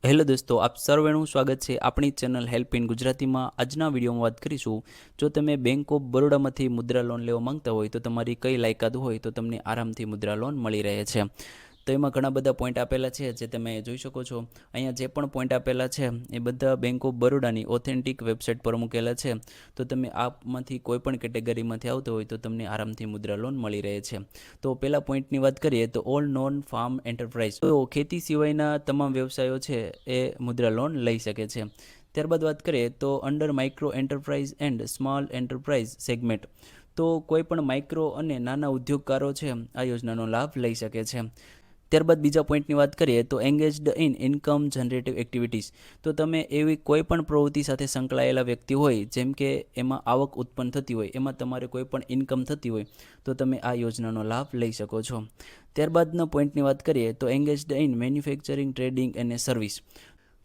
Hello દોસ્તો, આપ સર્વેનું સ્વાગત છે આપણી ચેનલ હેલ્પ ઇન ગુજરાતીમાં। આજના વિડીયોમાં વાત કરીશું, જો તમે બેંક ઓફ બરોડામાંથી મુદ્રા લોન લેવા માંગતા હોય તો તમારી કઈ લાયકાત હોય તો તમને આરામથી મુદ્રા લોન મળી રહે છે। તો એમાં ઘણા બધા પોઈન્ટ આપેલા છે જે તમે જોઈ શકો છો। અહીંયા જે પણ પોઈન્ટ આપેલા છે એ બધા બેંક ઓફ બરોડાની ઓથેન્ટિક વેબસાઇટ પર મૂકેલા છે। તો તમે આપમાંથી કોઈ પણ કેટેગરીમાંથી આવતો હોય તો તમને આરામથી મુદ્રા લોન મળી રહે છે। તો પહેલા પોઈન્ટની વાત કરીએ તો ઓલ નોન ફાર્મ એન્ટરપ્રાઇઝ, તો ખેતી સિવાયના તમામ વ્યવસાયો છે એ મુદ્રા લોન લઈ શકે છે। ત્યારબાદ વાત કરીએ તો under micro enterprise and small enterprise segment, તો કોઈ પણ માઇક્રો અને નાના ઉદ્યોગકારો છે આ યોજનાનો લાભ લઈ શકે છે। ત્યારબાદ બીજા પોઈન્ટની વાત કરીએ તો એંગેજડ ઇન ઇન્કમ જનરેટિવ એક્ટિવિટીઝ, તો તમે એવી કોઈ પણ પ્રવૃત્તિ સાથે સંકળાયેલા વ્યક્તિ હોય જેમ કે એમાં આવક ઉત્પન્ન થતી હોય, એમાં તમારે કોઈ પણ ઇન્કમ થતી હોય તો તમે આ યોજનાનો લાભ લઈ શકો છો। ત્યારબાદના પોઈન્ટની વાત કરીએ તો એંગેજડ ઇન મેન્યુફેક્ચરિંગ ટ્રેડિંગ અને સર્વિસ,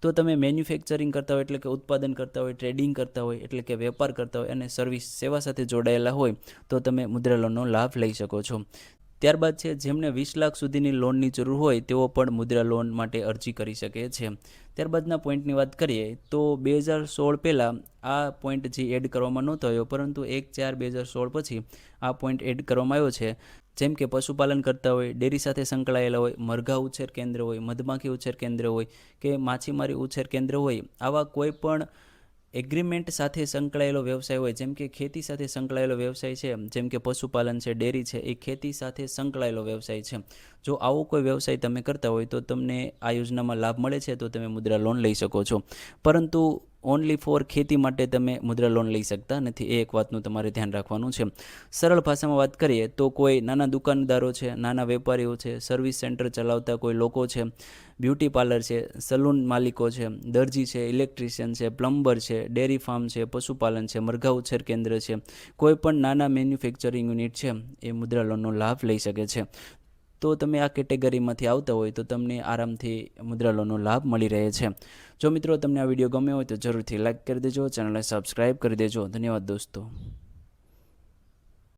તો તમે મેન્યુફેક્ચરિંગ કરતા હોય એટલે કે ઉત્પાદન કરતા હોય, ટ્રેડિંગ કરતા હોય એટલે કે વેપાર કરતા હોય અને સર્વિસ સેવા સાથે જોડાયેલા હોય તો તમે મુદ્રા લોનનો લાભ લઈ શકો છો। ત્યારબાદ છે જેમને 20 લાખ સુધીની લોનની જરૂર હોય તેઓ પણ મુદ્રા લોન માટે અરજી કરી શકે છે। ત્યારબાદના પોઈન્ટની વાત કરીએ તો 2016 પહેલાં આ પોઈન્ટ જે એડ કરવામાં નહોતો આવ્યો, પરંતુ 1/4/2016 પછી આ પોઈન્ટ એડ કરવામાં આવ્યો છે। જેમ કે પશુપાલન કરતા હોય, ડેરી સાથે સંકળાયેલા હોય, મરઘા ઉછેર કેન્દ્ર હોય, મધમાખી ઉછેર કેન્દ્ર હોય કે માછીમારી ઉછેર કેન્દ્ર હોય, આવા કોઈ પણ એગ્રીમેન્ટ સાથે સંકળાયેલો વ્યવસાય હોય, જેમ કે ખેતી સાથે સંકળાયેલો વ્યવસાય છે, જેમ કે પશુપાલન છે, ડેરી છે, એ ખેતી સાથે સંકળાયેલો વ્યવસાય છે। જો આવો કોઈ વ્યવસાય તમે કરતા હોય તો તમને આ યોજનામાં લાભ મળે છે, તો તમે મુદ્રા લોન લઈ શકો છો। પરંતુ ઓનલી ફોર ખેતી માટે તમે મુદ્રા લોન લઈ શકતા નથી, એ એક વાતનું તમારે ધ્યાન રાખવાનું છે। સરળ ભાષામાં વાત કરીએ તો કોઈ નાના દુકાનદારો છે, નાના વેપારીઓ છે, સર્વિસ સેન્ટર ચલાવતા કોઈ લોકો છે, બ્યુટી પાર્લર છે, સલૂન માલિકો છે, દરજી છે, ઇલેક્ટ્રિશિયન છે, પ્લમ્બર છે, ડેરી ફાર્મ છે, પશુપાલન છે, મરઘા ઉછેર કેન્દ્ર છે, કોઈ પણ નાના મેન્યુફેક્ચરિંગ યુનિટ છે એ મુદ્રા લોનનો લાભ લઈ શકે છે। તો તમે આ કેટેગરીમાંથી આવતા હોય તો તમને આરામથી મુદ્રા લોનનો લાભ મળી રહે છે। જો મિત્રો તમને આ વિડીયો ગમ્યો હોય તો જરૂરથી લાઇક કરી દેજો, ચેનલને સબસ્ક્રાઇબ કરી દેજો। ધન્યવાદ દોસ્તો।